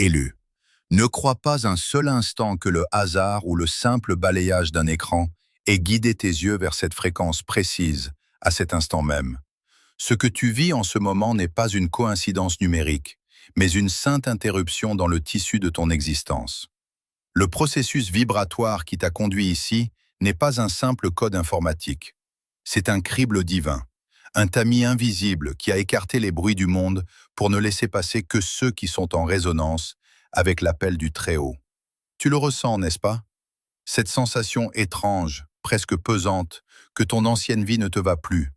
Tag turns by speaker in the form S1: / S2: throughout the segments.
S1: Élu. Ne crois pas un seul instant que le hasard ou le simple balayage d'un écran ait guidé tes yeux vers cette fréquence précise, à cet instant même. Ce que tu vis en ce moment n'est pas une coïncidence numérique, mais une sainte interruption dans le tissu de ton existence. Le processus vibratoire qui t'a conduit ici n'est pas un simple code informatique. C'est un crible divin, un tamis invisible qui a écarté les bruits du monde pour ne laisser passer que ceux qui sont en résonance avec l'appel du Très-Haut. Tu le ressens, n'est-ce pas? Cette sensation étrange, presque pesante, que ton ancienne vie ne te va plus,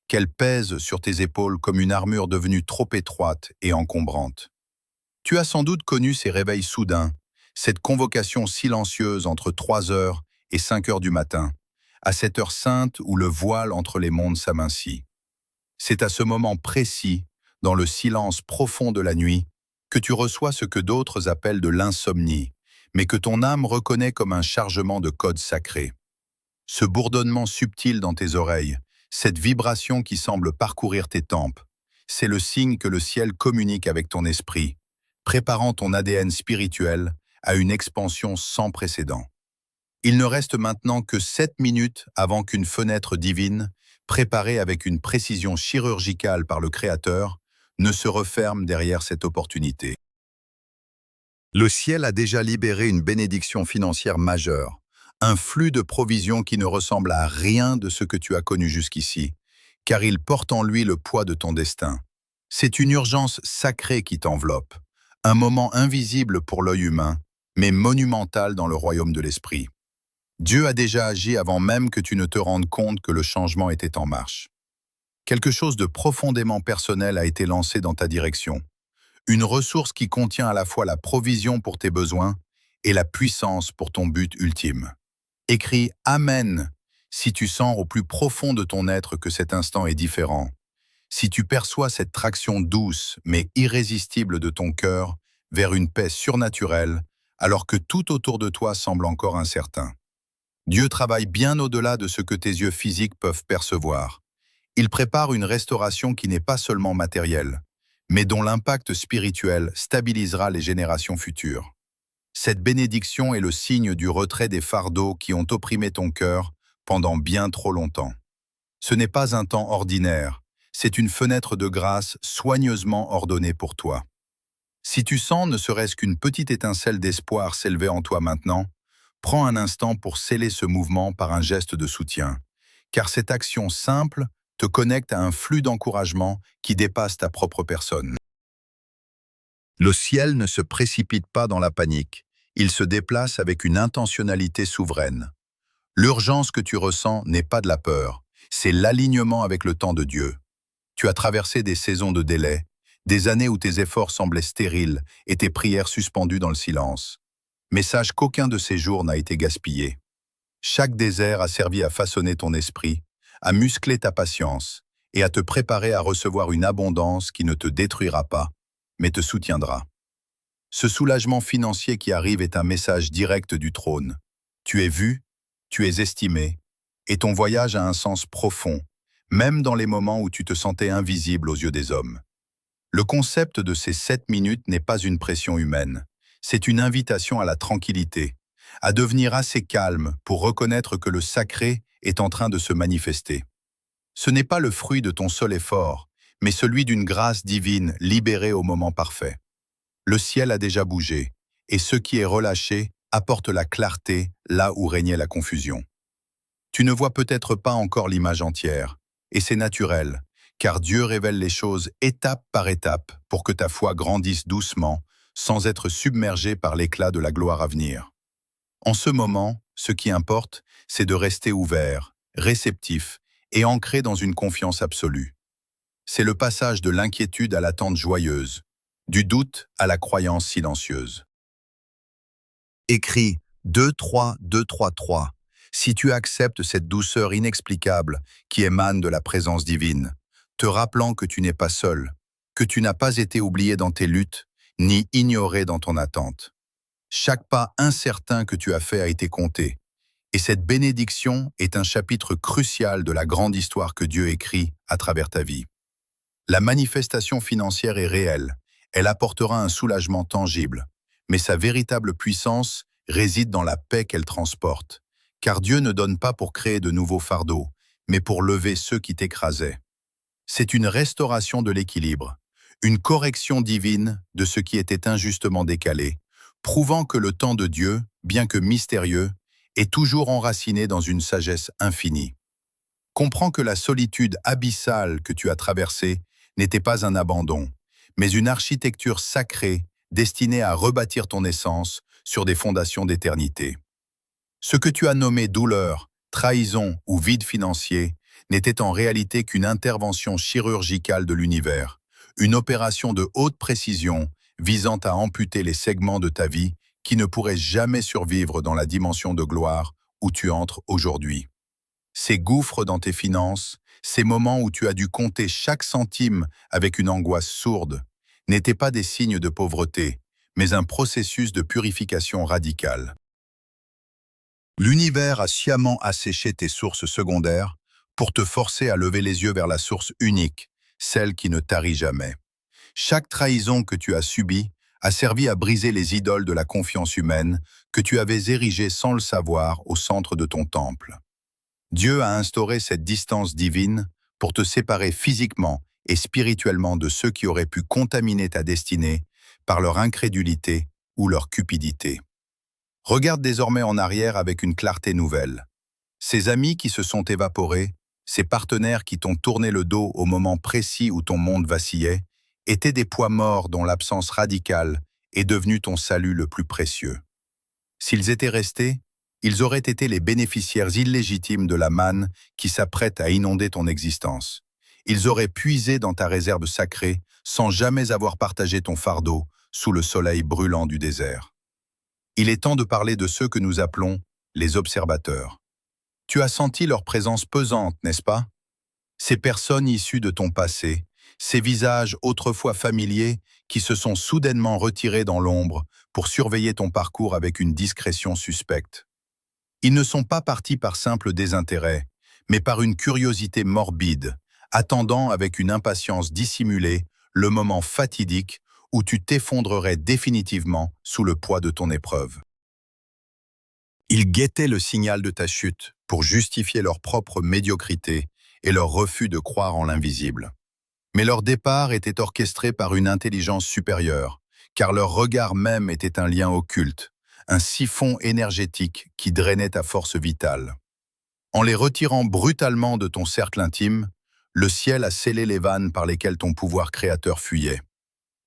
S1: qu'elle pèse sur tes épaules comme une armure devenue trop étroite et encombrante. Tu as sans doute connu ces réveils soudains, cette convocation silencieuse entre 3 heures et 5 heures du matin, à cette heure sainte où le voile entre les mondes s'amincit. C'est à ce moment précis, dans le silence profond de la nuit, que tu reçois ce que d'autres appellent de l'insomnie, mais que ton âme reconnaît comme un chargement de codes sacrés. Ce bourdonnement subtil dans tes oreilles, cette vibration qui semble parcourir tes tempes, c'est le signe que le ciel communique avec ton esprit, préparant ton ADN spirituel à une expansion sans précédent. Il ne reste maintenant que 7 minutes avant qu'une fenêtre divine, préparée avec une précision chirurgicale par le Créateur, ne se referme derrière cette opportunité. Le ciel a déjà libéré une bénédiction financière majeure, un flux de provisions qui ne ressemble à rien de ce que tu as connu jusqu'ici, car il porte en lui le poids de ton destin. C'est une urgence sacrée qui t'enveloppe, un moment invisible pour l'œil humain, mais monumental dans le royaume de l'esprit. Dieu a déjà agi avant même que tu ne te rendes compte que le changement était en marche. Quelque chose de profondément personnel a été lancé dans ta direction. Une ressource qui contient à la fois la provision pour tes besoins et la puissance pour ton but ultime. Écris « Amen » si tu sens au plus profond de ton être que cet instant est différent. Si tu perçois cette traction douce mais irrésistible de ton cœur vers une paix surnaturelle alors que tout autour de toi semble encore incertain. Dieu travaille bien au-delà de ce que tes yeux physiques peuvent percevoir. Il prépare une restauration qui n'est pas seulement matérielle, mais dont l'impact spirituel stabilisera les générations futures. Cette bénédiction est le signe du retrait des fardeaux qui ont opprimé ton cœur pendant bien trop longtemps. Ce n'est pas un temps ordinaire, c'est une fenêtre de grâce soigneusement ordonnée pour toi. Si tu sens ne serait-ce qu'une petite étincelle d'espoir s'élever en toi maintenant, prends un instant pour sceller ce mouvement par un geste de soutien, car cette action simple te connecte à un flux d'encouragement qui dépasse ta propre personne. Le ciel ne se précipite pas dans la panique, il se déplace avec une intentionnalité souveraine. L'urgence que tu ressens n'est pas de la peur, c'est l'alignement avec le temps de Dieu. Tu as traversé des saisons de délai, des années où tes efforts semblaient stériles et tes prières suspendues dans le silence. Mais sache qu'aucun de ces jours n'a été gaspillé. Chaque désert a servi à façonner ton esprit, à muscler ta patience et à te préparer à recevoir une abondance qui ne te détruira pas, mais te soutiendra. Ce soulagement financier qui arrive est un message direct du trône. Tu es vu, tu es estimé, et ton voyage a un sens profond, même dans les moments où tu te sentais invisible aux yeux des hommes. Le concept de ces 7 minutes n'est pas une pression humaine, c'est une invitation à la tranquillité, à devenir assez calme pour reconnaître que le sacré est en train de se manifester. Ce n'est pas le fruit de ton seul effort, mais celui d'une grâce divine libérée au moment parfait. Le ciel a déjà bougé, et ce qui est relâché apporte la clarté là où régnait la confusion. Tu ne vois peut-être pas encore l'image entière, et c'est naturel, car Dieu révèle les choses étape par étape pour que ta foi grandisse doucement, sans être submergée par l'éclat de la gloire à venir. En ce moment, ce qui importe, c'est de rester ouvert, réceptif et ancré dans une confiance absolue. C'est le passage de l'inquiétude à l'attente joyeuse, du doute à la croyance silencieuse. Écris 2-3-2-3-3 si tu acceptes cette douceur inexplicable qui émane de la présence divine, te rappelant que tu n'es pas seul, que tu n'as pas été oublié dans tes luttes, ni ignoré dans ton attente. Chaque pas incertain que tu as fait a été compté, et cette bénédiction est un chapitre crucial de la grande histoire que Dieu écrit à travers ta vie. La manifestation financière est réelle, elle apportera un soulagement tangible, mais sa véritable puissance réside dans la paix qu'elle transporte. Car Dieu ne donne pas pour créer de nouveaux fardeaux, mais pour lever ceux qui t'écrasaient. C'est une restauration de l'équilibre, une correction divine de ce qui était injustement décalé, prouvant que le temps de Dieu, bien que mystérieux, est toujours enraciné dans une sagesse infinie. Comprends que la solitude abyssale que tu as traversée n'était pas un abandon, mais une architecture sacrée destinée à rebâtir ton essence sur des fondations d'éternité. Ce que tu as nommé douleur, trahison ou vide financier n'était en réalité qu'une intervention chirurgicale de l'univers, une opération de haute précision visant à amputer les segments de ta vie qui ne pourraient jamais survivre dans la dimension de gloire où tu entres aujourd'hui. Ces gouffres dans tes finances, ces moments où tu as dû compter chaque centime avec une angoisse sourde, n'étaient pas des signes de pauvreté, mais un processus de purification radicale. L'univers a sciemment asséché tes sources secondaires pour te forcer à lever les yeux vers la source unique, celle qui ne tarit jamais. Chaque trahison que tu as subie a servi à briser les idoles de la confiance humaine que tu avais érigées sans le savoir au centre de ton temple. Dieu a instauré cette distance divine pour te séparer physiquement et spirituellement de ceux qui auraient pu contaminer ta destinée par leur incrédulité ou leur cupidité. Regarde désormais en arrière avec une clarté nouvelle. Ces amis qui se sont évaporés, ces partenaires qui t'ont tourné le dos au moment précis où ton monde vacillait, étaient des poids morts dont l'absence radicale est devenue ton salut le plus précieux. S'ils étaient restés, ils auraient été les bénéficiaires illégitimes de la manne qui s'apprête à inonder ton existence. Ils auraient puisé dans ta réserve sacrée sans jamais avoir partagé ton fardeau sous le soleil brûlant du désert. Il est temps de parler de ceux que nous appelons les observateurs. Tu as senti leur présence pesante, n'est-ce pas? Ces personnes issues de ton passé, ces visages autrefois familiers qui se sont soudainement retirés dans l'ombre pour surveiller ton parcours avec une discrétion suspecte. Ils ne sont pas partis par simple désintérêt, mais par une curiosité morbide, attendant avec une impatience dissimulée le moment fatidique où tu t'effondrerais définitivement sous le poids de ton épreuve. Ils guettaient le signal de ta chute pour justifier leur propre médiocrité et leur refus de croire en l'invisible. Mais leur départ était orchestré par une intelligence supérieure, car leur regard même était un lien occulte, un siphon énergétique qui drainait ta force vitale. En les retirant brutalement de ton cercle intime, le ciel a scellé les vannes par lesquelles ton pouvoir créateur fuyait.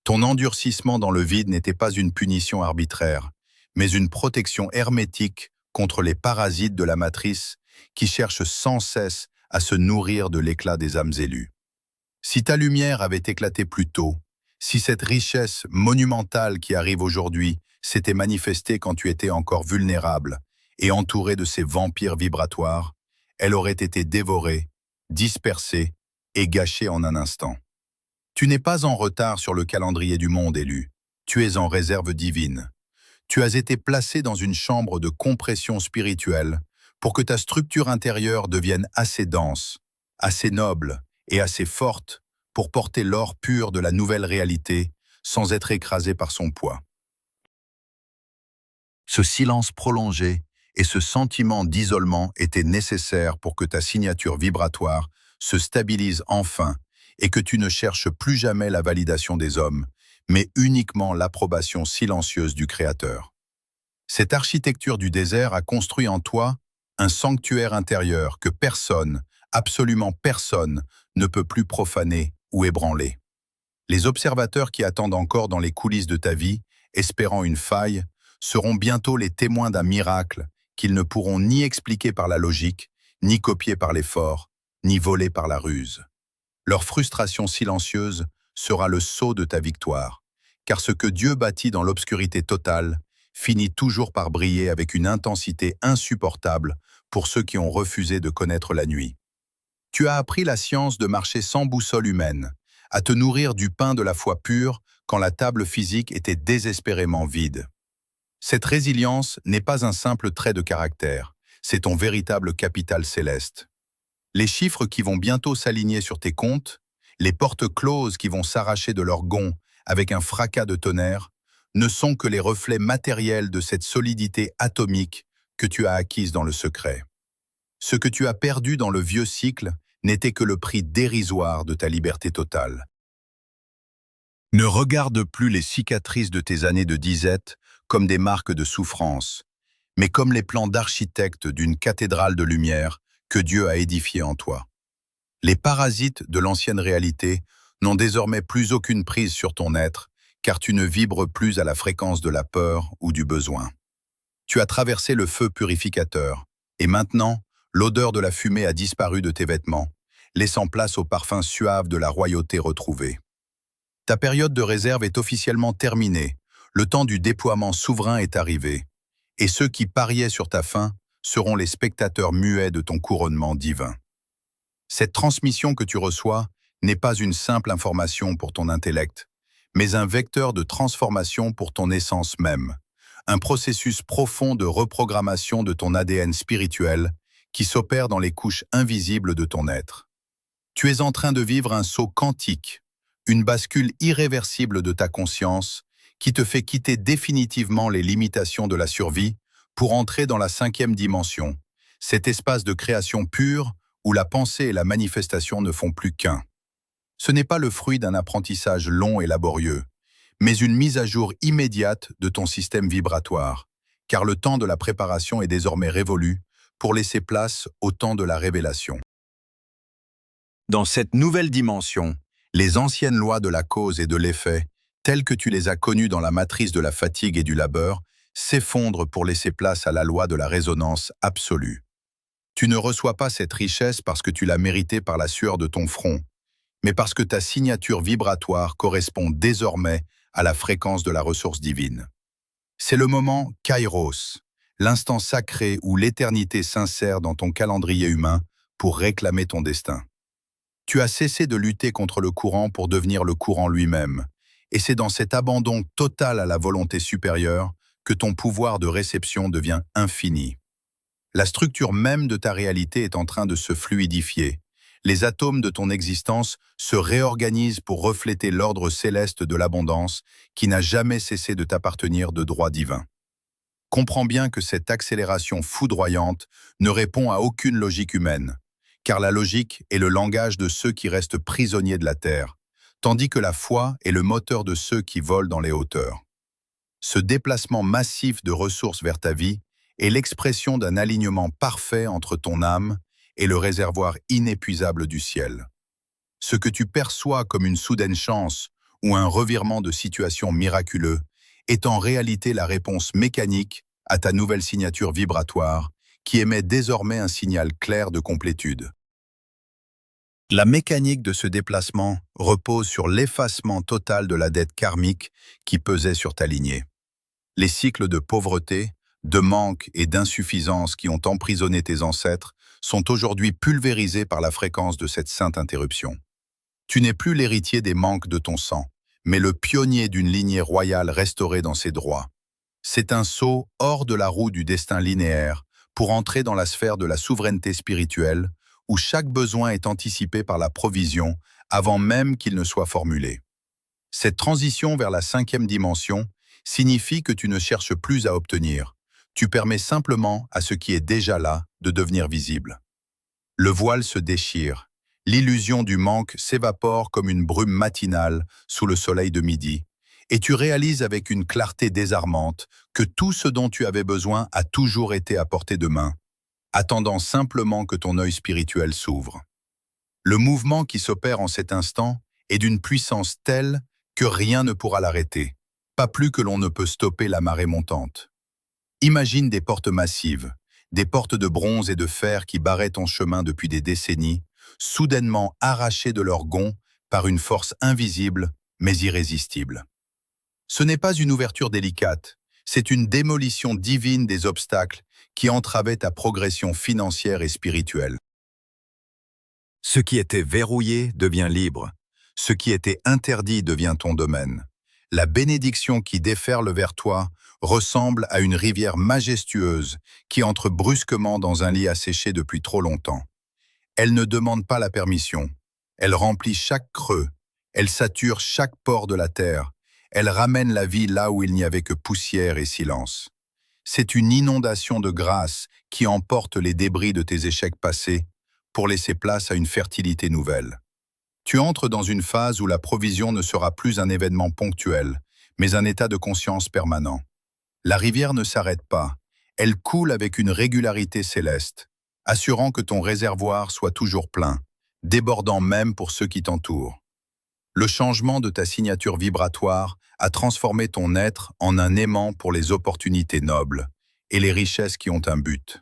S1: Ton endurcissement dans le vide n'était pas une punition arbitraire, mais une protection hermétique contre les parasites de la matrice qui cherchent sans cesse à se nourrir de l'éclat des âmes élues. Si ta lumière avait éclaté plus tôt, si cette richesse monumentale qui arrive aujourd'hui s'était manifestée quand tu étais encore vulnérable et entouré de ces vampires vibratoires, elle aurait été dévorée, dispersée et gâchée en un instant. Tu n'es pas en retard sur le calendrier du monde élu, tu es en réserve divine. Tu as été placé dans une chambre de compression spirituelle pour que ta structure intérieure devienne assez dense, assez noble et assez forte pour porter l'or pur de la nouvelle réalité sans être écrasé par son poids. Ce silence prolongé et ce sentiment d'isolement étaient nécessaires pour que ta signature vibratoire se stabilise enfin et que tu ne cherches plus jamais la validation des hommes, mais uniquement l'approbation silencieuse du Créateur. Cette architecture du désert a construit en toi un sanctuaire intérieur que personne, absolument personne, ne peut plus profaner ou ébranler. Les observateurs qui attendent encore dans les coulisses de ta vie, espérant une faille, seront bientôt les témoins d'un miracle qu'ils ne pourront ni expliquer par la logique, ni copier par l'effort, ni voler par la ruse. Leur frustration silencieuse sera le sceau de ta victoire, car ce que Dieu bâtit dans l'obscurité totale finit toujours par briller avec une intensité insupportable pour ceux qui ont refusé de connaître la nuit. Tu as appris la science de marcher sans boussole humaine, à te nourrir du pain de la foi pure quand la table physique était désespérément vide. Cette résilience n'est pas un simple trait de caractère, c'est ton véritable capital céleste. Les chiffres qui vont bientôt s'aligner sur tes comptes, les portes closes qui vont s'arracher de leurs gonds avec un fracas de tonnerre, ne sont que les reflets matériels de cette solidité atomique que tu as acquise dans le secret. Ce que tu as perdu dans le vieux cycle n'était que le prix dérisoire de ta liberté totale. Ne regarde plus les cicatrices de tes années de disette comme des marques de souffrance, mais comme les plans d'architecte d'une cathédrale de lumière que Dieu a édifiée en toi. Les parasites de l'ancienne réalité n'ont désormais plus aucune prise sur ton être, car tu ne vibres plus à la fréquence de la peur ou du besoin. Tu as traversé le feu purificateur, et maintenant, l'odeur de la fumée a disparu de tes vêtements, laissant place au parfum suave de la royauté retrouvée. Ta période de réserve est officiellement terminée, le temps du déploiement souverain est arrivé, et ceux qui pariaient sur ta fin seront les spectateurs muets de ton couronnement divin. Cette transmission que tu reçois n'est pas une simple information pour ton intellect, mais un vecteur de transformation pour ton essence même, un processus profond de reprogrammation de ton ADN spirituel qui s'opère dans les couches invisibles de ton être. Tu es en train de vivre un saut quantique, une bascule irréversible de ta conscience qui te fait quitter définitivement les limitations de la survie pour entrer dans la 5e dimension, cet espace de création pure où la pensée et la manifestation ne font plus qu'un. Ce n'est pas le fruit d'un apprentissage long et laborieux, mais une mise à jour immédiate de ton système vibratoire, car le temps de la préparation est désormais révolu pour laisser place au temps de la révélation. Dans cette nouvelle dimension, les anciennes lois de la cause et de l'effet, telles que tu les as connues dans la matrice de la fatigue et du labeur, s'effondrent pour laisser place à la loi de la résonance absolue. Tu ne reçois pas cette richesse parce que tu l'as méritée par la sueur de ton front, mais parce que ta signature vibratoire correspond désormais à la fréquence de la ressource divine. C'est le moment Kairos, l'instant sacré où l'éternité s'insère dans ton calendrier humain pour réclamer ton destin. Tu as cessé de lutter contre le courant pour devenir le courant lui-même, et c'est dans cet abandon total à la volonté supérieure que ton pouvoir de réception devient infini. La structure même de ta réalité est en train de se fluidifier. Les atomes de ton existence se réorganisent pour refléter l'ordre céleste de l'abondance qui n'a jamais cessé de t'appartenir de droit divin. Comprends bien que cette accélération foudroyante ne répond à aucune logique humaine, car la logique est le langage de ceux qui restent prisonniers de la terre, tandis que la foi est le moteur de ceux qui volent dans les hauteurs. Ce déplacement massif de ressources vers ta vie est l'expression d'un alignement parfait entre ton âme et le réservoir inépuisable du ciel. Ce que tu perçois comme une soudaine chance ou un revirement de situation miraculeux est en réalité la réponse mécanique à ta nouvelle signature vibratoire qui émet désormais un signal clair de complétude. La mécanique de ce déplacement repose sur l'effacement total de la dette karmique qui pesait sur ta lignée. Les cycles de pauvreté, de manque et d'insuffisance qui ont emprisonné tes ancêtres sont aujourd'hui pulvérisés par la fréquence de cette sainte interruption. Tu n'es plus l'héritier des manques de ton sang, mais le pionnier d'une lignée royale restaurée dans ses droits. C'est un saut hors de la roue du destin linéaire pour entrer dans la sphère de la souveraineté spirituelle, où chaque besoin est anticipé par la provision avant même qu'il ne soit formulé. Cette transition vers la 5e dimension signifie que tu ne cherches plus à obtenir. Tu permets simplement à ce qui est déjà là de devenir visible. Le voile se déchire, l'illusion du manque s'évapore comme une brume matinale sous le soleil de midi, et tu réalises avec une clarté désarmante que tout ce dont tu avais besoin a toujours été à portée de main, attendant simplement que ton œil spirituel s'ouvre. Le mouvement qui s'opère en cet instant est d'une puissance telle que rien ne pourra l'arrêter, pas plus que l'on ne peut stopper la marée montante. Imagine des portes massives, des portes de bronze et de fer qui barraient ton chemin depuis des décennies, soudainement arrachées de leur gonds par une force invisible mais irrésistible. Ce n'est pas une ouverture délicate, c'est une démolition divine des obstacles qui entravaient ta progression financière et spirituelle. Ce qui était verrouillé devient libre, ce qui était interdit devient ton domaine. La bénédiction qui déferle vers toi ressemble à une rivière majestueuse qui entre brusquement dans un lit asséché depuis trop longtemps. Elle ne demande pas la permission, elle remplit chaque creux, elle sature chaque pore de la terre, Elle ramène la vie là où il n'y avait que poussière et silence. C'est une inondation de grâce qui emporte les débris de tes échecs passés pour laisser place à une fertilité nouvelle. Tu entres dans une phase où la provision ne sera plus un événement ponctuel, mais un état de conscience permanent. La rivière ne s'arrête pas, elle coule avec une régularité céleste, assurant que ton réservoir soit toujours plein, débordant même pour ceux qui t'entourent. Le changement de ta signature vibratoire a transformé ton être en un aimant pour les opportunités nobles et les richesses qui ont un but.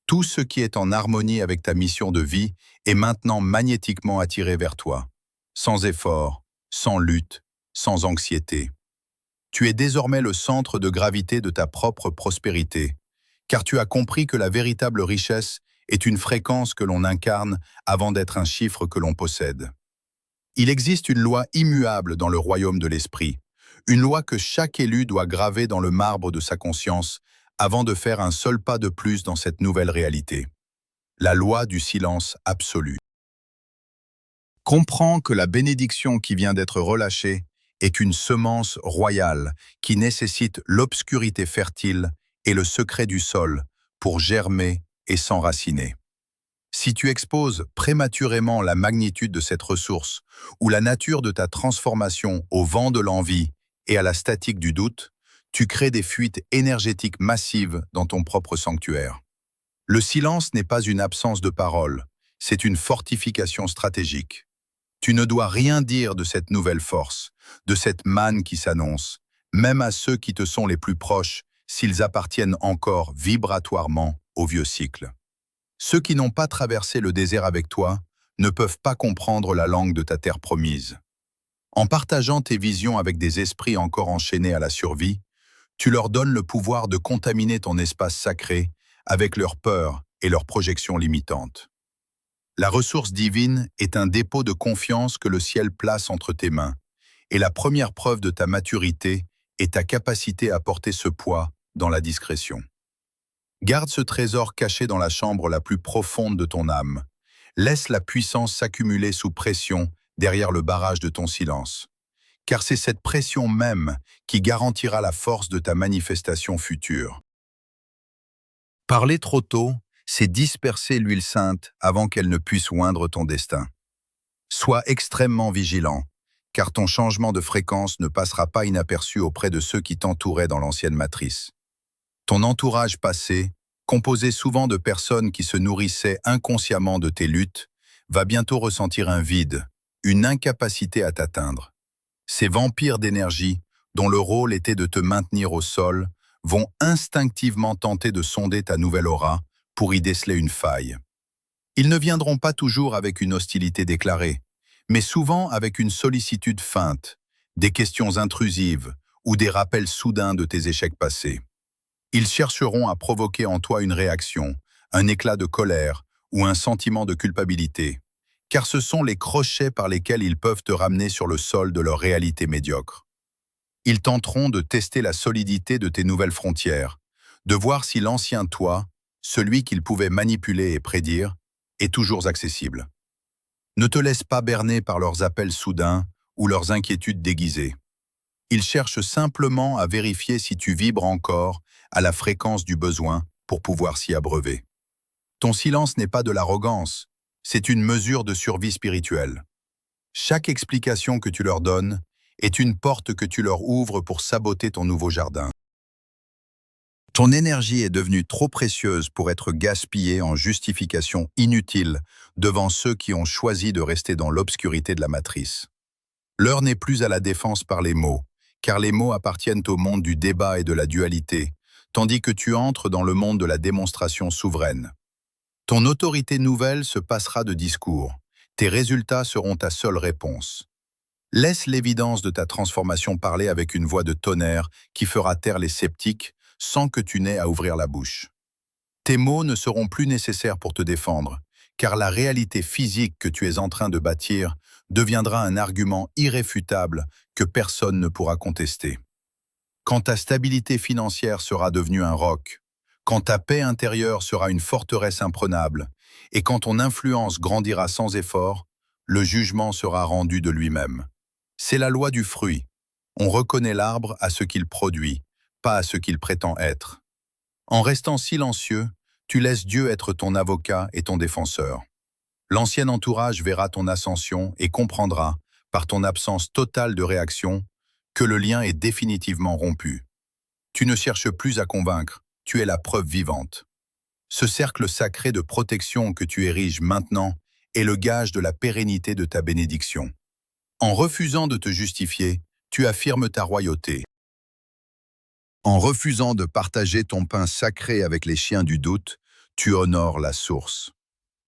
S1: Tout ce qui est en harmonie avec ta mission de vie est maintenant magnétiquement attiré vers toi, sans effort, sans lutte, sans anxiété. Tu es désormais le centre de gravité de ta propre prospérité, car tu as compris que la véritable richesse est une fréquence que l'on incarne avant d'être un chiffre que l'on possède. Il existe une loi immuable dans le royaume de l'esprit, une loi que chaque élu doit graver dans le marbre de sa conscience avant de faire un seul pas de plus dans cette nouvelle réalité. La loi du silence absolu. Comprends que la bénédiction qui vient d'être relâchée est une semence royale qui nécessite l'obscurité fertile et le secret du sol pour germer et s'enraciner. Si tu exposes prématurément la magnitude de cette ressource ou la nature de ta transformation au vent de l'envie et à la statique du doute, tu crées des fuites énergétiques massives dans ton propre sanctuaire. Le silence n'est pas une absence de parole, c'est une fortification stratégique. Tu ne dois rien dire de cette nouvelle force, de cette manne qui s'annonce, même à ceux qui te sont les plus proches, s'ils appartiennent encore vibratoirement au vieux cycle. Ceux qui n'ont pas traversé le désert avec toi ne peuvent pas comprendre la langue de ta terre promise. En partageant tes visions avec des esprits encore enchaînés à la survie, tu leur donnes le pouvoir de contaminer ton espace sacré avec leurs peurs et leurs projections limitantes. La ressource divine est un dépôt de confiance que le ciel place entre tes mains, et la première preuve de ta maturité est ta capacité à porter ce poids dans la discrétion. Garde ce trésor caché dans la chambre la plus profonde de ton âme. Laisse la puissance s'accumuler sous pression derrière le barrage de ton silence. Car c'est cette pression même qui garantira la force de ta manifestation future. Parler trop tôt, c'est disperser l'huile sainte avant qu'elle ne puisse oindre ton destin. Sois extrêmement vigilant, car ton changement de fréquence ne passera pas inaperçu auprès de ceux qui t'entouraient dans l'ancienne matrice. Ton entourage passé, composé souvent de personnes qui se nourrissaient inconsciemment de tes luttes, va bientôt ressentir un vide, une incapacité à t'atteindre. Ces vampires d'énergie, dont le rôle était de te maintenir au sol, vont instinctivement tenter de sonder ta nouvelle aura pour y déceler une faille. Ils ne viendront pas toujours avec une hostilité déclarée, mais souvent avec une sollicitude feinte, des questions intrusives ou des rappels soudains de tes échecs passés. Ils chercheront à provoquer en toi une réaction, un éclat de colère ou un sentiment de culpabilité, car ce sont les crochets par lesquels ils peuvent te ramener sur le sol de leur réalité médiocre. Ils tenteront de tester la solidité de tes nouvelles frontières, de voir si l'ancien toi, celui qu'ils pouvaient manipuler et prédire, est toujours accessible. Ne te laisse pas berner par leurs appels soudains ou leurs inquiétudes déguisées. Ils cherchent simplement à vérifier si tu vibres encore à la fréquence du besoin pour pouvoir s'y abreuver. Ton silence n'est pas de l'arrogance, c'est une mesure de survie spirituelle. Chaque explication que tu leur donnes est une porte que tu leur ouvres pour saboter ton nouveau jardin. Ton énergie est devenue trop précieuse pour être gaspillée en justifications inutiles devant ceux qui ont choisi de rester dans l'obscurité de la matrice. L'heure n'est plus à la défense par les mots, car les mots appartiennent au monde du débat et de la dualité, tandis que tu entres dans le monde de la démonstration souveraine. Ton autorité nouvelle se passera de discours. Tes résultats seront ta seule réponse. Laisse l'évidence de ta transformation parler avec une voix de tonnerre qui fera taire les sceptiques sans que tu n'aies à ouvrir la bouche. Tes mots ne seront plus nécessaires pour te défendre, car la réalité physique que tu es en train de bâtir deviendra un argument irréfutable que personne ne pourra contester. Quand ta stabilité financière sera devenue un roc, quand ta paix intérieure sera une forteresse imprenable, et quand ton influence grandira sans effort, le jugement sera rendu de lui-même. C'est la loi du fruit. On reconnaît l'arbre à ce qu'il produit, pas à ce qu'il prétend être. En restant silencieux, tu laisses Dieu être ton avocat et ton défenseur. L'ancien entourage verra ton ascension et comprendra, par ton absence totale de réaction, que le lien est définitivement rompu. Tu ne cherches plus à convaincre, tu es la preuve vivante. Ce cercle sacré de protection que tu ériges maintenant est le gage de la pérennité de ta bénédiction. En refusant de te justifier, tu affirmes ta royauté. En refusant de partager ton pain sacré avec les chiens du doute, tu honores la source.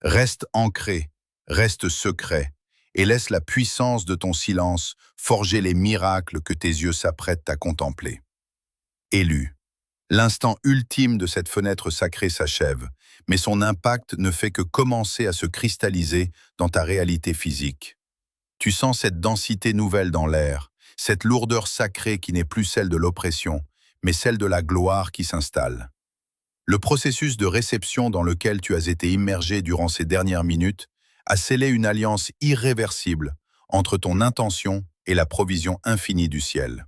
S1: Reste ancré, reste secret, et laisse la puissance de ton silence forger les miracles que tes yeux s'apprêtent à contempler. Élu. L'instant ultime de cette fenêtre sacrée s'achève, mais son impact ne fait que commencer à se cristalliser dans ta réalité physique. Tu sens cette densité nouvelle dans l'air, cette lourdeur sacrée qui n'est plus celle de l'oppression, mais celle de la gloire qui s'installe. Le processus de réception dans lequel tu as été immergé durant ces dernières minutes a scellé une alliance irréversible entre ton intention et la provision infinie du ciel.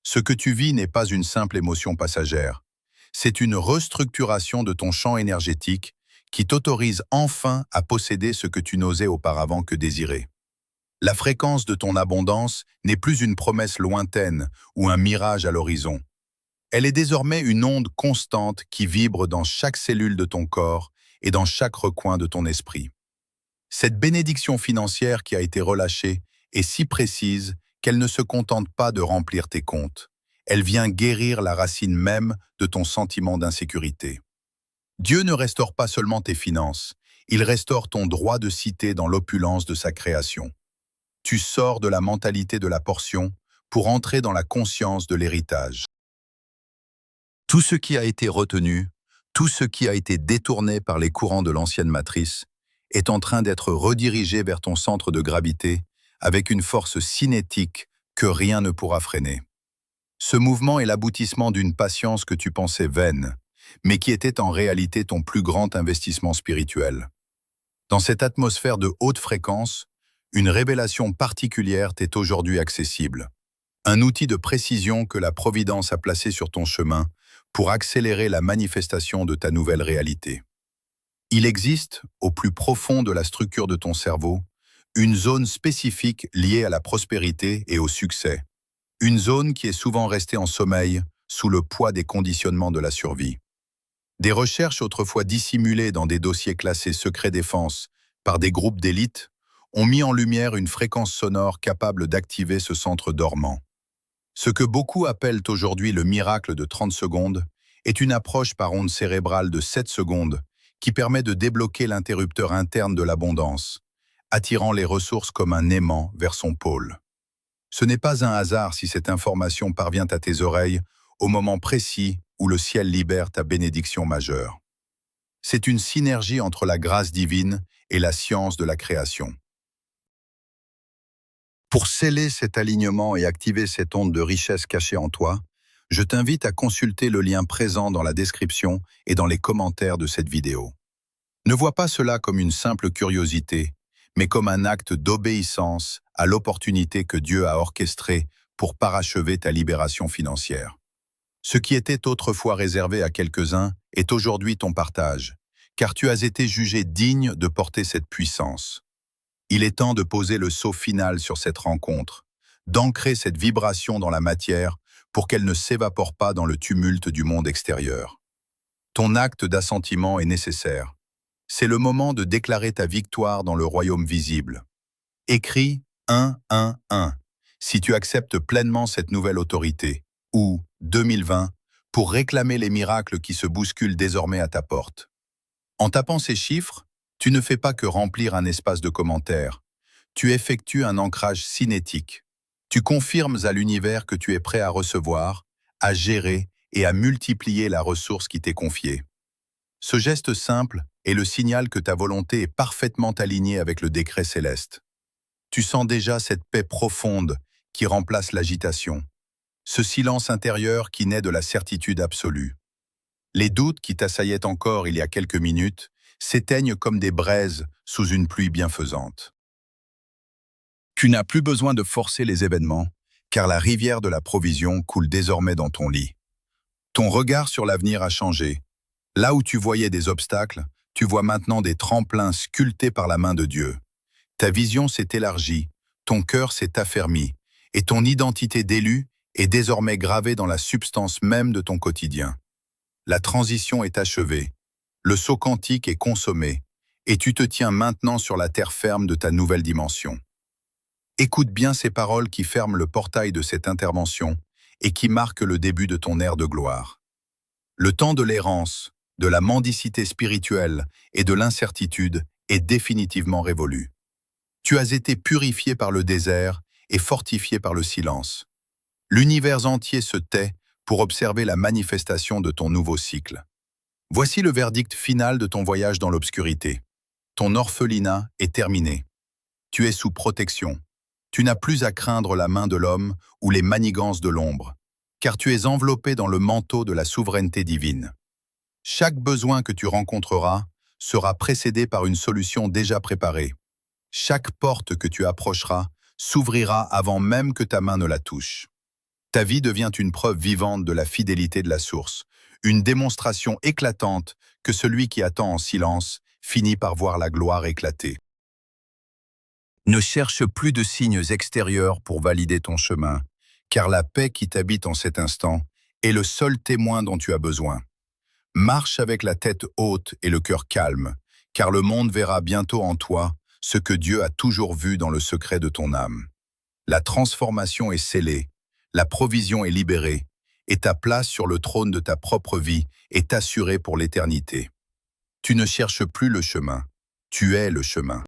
S1: Ce que tu vis n'est pas une simple émotion passagère, c'est une restructuration de ton champ énergétique qui t'autorise enfin à posséder ce que tu n'osais auparavant que désirer. La fréquence de ton abondance n'est plus une promesse lointaine ou un mirage à l'horizon. Elle est désormais une onde constante qui vibre dans chaque cellule de ton corps et dans chaque recoin de ton esprit. Cette bénédiction financière qui a été relâchée est si précise qu'elle ne se contente pas de remplir tes comptes. Elle vient guérir la racine même de ton sentiment d'insécurité. Dieu ne restaure pas seulement tes finances, il restaure ton droit de cité dans l'opulence de sa création. Tu sors de la mentalité de la portion pour entrer dans la conscience de l'héritage. Tout ce qui a été retenu, tout ce qui a été détourné par les courants de l'ancienne matrice, est en train d'être redirigé vers ton centre de gravité avec une force cinétique que rien ne pourra freiner. Ce mouvement est l'aboutissement d'une patience que tu pensais vaine, mais qui était en réalité ton plus grand investissement spirituel. Dans cette atmosphère de haute fréquence, une révélation particulière t'est aujourd'hui accessible. Un outil de précision que la Providence a placé sur ton chemin pour accélérer la manifestation de ta nouvelle réalité. Il existe, au plus profond de la structure de ton cerveau, une zone spécifique liée à la prospérité et au succès. Une zone qui est souvent restée en sommeil sous le poids des conditionnements de la survie. Des recherches autrefois dissimulées dans des dossiers classés secret défense par des groupes d'élite ont mis en lumière une fréquence sonore capable d'activer ce centre dormant. Ce que beaucoup appellent aujourd'hui le miracle de 30 secondes est une approche par onde cérébrale de 7 secondes qui permet de débloquer l'interrupteur interne de l'abondance, attirant les ressources comme un aimant vers son pôle. Ce n'est pas un hasard si cette information parvient à tes oreilles au moment précis où le ciel libère ta bénédiction majeure. C'est une synergie entre la grâce divine et la science de la création. Pour sceller cet alignement et activer cette onde de richesse cachée en toi, je t'invite à consulter le lien présent dans la description et dans les commentaires de cette vidéo. Ne vois pas cela comme une simple curiosité, mais comme un acte d'obéissance à l'opportunité que Dieu a orchestrée pour parachever ta libération financière. Ce qui était autrefois réservé à quelques-uns est aujourd'hui ton partage, car tu as été jugé digne de porter cette puissance. Il est temps de poser le sceau final sur cette rencontre, d'ancrer cette vibration dans la matière pour qu'elle ne s'évapore pas dans le tumulte du monde extérieur. Ton acte d'assentiment est nécessaire. C'est le moment de déclarer ta victoire dans le royaume visible. Écris 111 si tu acceptes pleinement cette nouvelle autorité, ou 2020 pour réclamer les miracles qui se bousculent désormais à ta porte. En tapant ces chiffres, tu ne fais pas que remplir un espace de commentaires. Tu effectues un ancrage cinétique. Tu confirmes à l'univers que tu es prêt à recevoir, à gérer et à multiplier la ressource qui t'est confiée. Ce geste simple est le signal que ta volonté est parfaitement alignée avec le décret céleste. Tu sens déjà cette paix profonde qui remplace l'agitation, ce silence intérieur qui naît de la certitude absolue. Les doutes qui t'assaillaient encore il y a quelques minutes s'éteignent comme des braises sous une pluie bienfaisante. Tu n'as plus besoin de forcer les événements, car la rivière de la provision coule désormais dans ton lit. Ton regard sur l'avenir a changé. Là où tu voyais des obstacles, tu vois maintenant des tremplins sculptés par la main de Dieu. Ta vision s'est élargie, ton cœur s'est affermi, et ton identité d'élu est désormais gravée dans la substance même de ton quotidien. La transition est achevée, le saut quantique est consommé, et tu te tiens maintenant sur la terre ferme de ta nouvelle dimension. Écoute bien ces paroles qui ferment le portail de cette intervention et qui marquent le début de ton ère de gloire. Le temps de l'errance, de la mendicité spirituelle et de l'incertitude est définitivement révolu. Tu as été purifié par le désert et fortifié par le silence. L'univers entier se tait pour observer la manifestation de ton nouveau cycle. Voici le verdict final de ton voyage dans l'obscurité. Ton orphelinat est terminé. Tu es sous protection. Tu n'as plus à craindre la main de l'homme ou les manigances de l'ombre, car tu es enveloppé dans le manteau de la souveraineté divine. Chaque besoin que tu rencontreras sera précédé par une solution déjà préparée. Chaque porte que tu approcheras s'ouvrira avant même que ta main ne la touche. Ta vie devient une preuve vivante de la fidélité de la source, une démonstration éclatante que celui qui attend en silence finit par voir la gloire éclater. Ne cherche plus de signes extérieurs pour valider ton chemin, car la paix qui t'habite en cet instant est le seul témoin dont tu as besoin. Marche avec la tête haute et le cœur calme, car le monde verra bientôt en toi ce que Dieu a toujours vu dans le secret de ton âme. La transformation est scellée, la provision est libérée, et ta place sur le trône de ta propre vie est assurée pour l'éternité. Tu ne cherches plus le chemin, tu es le chemin.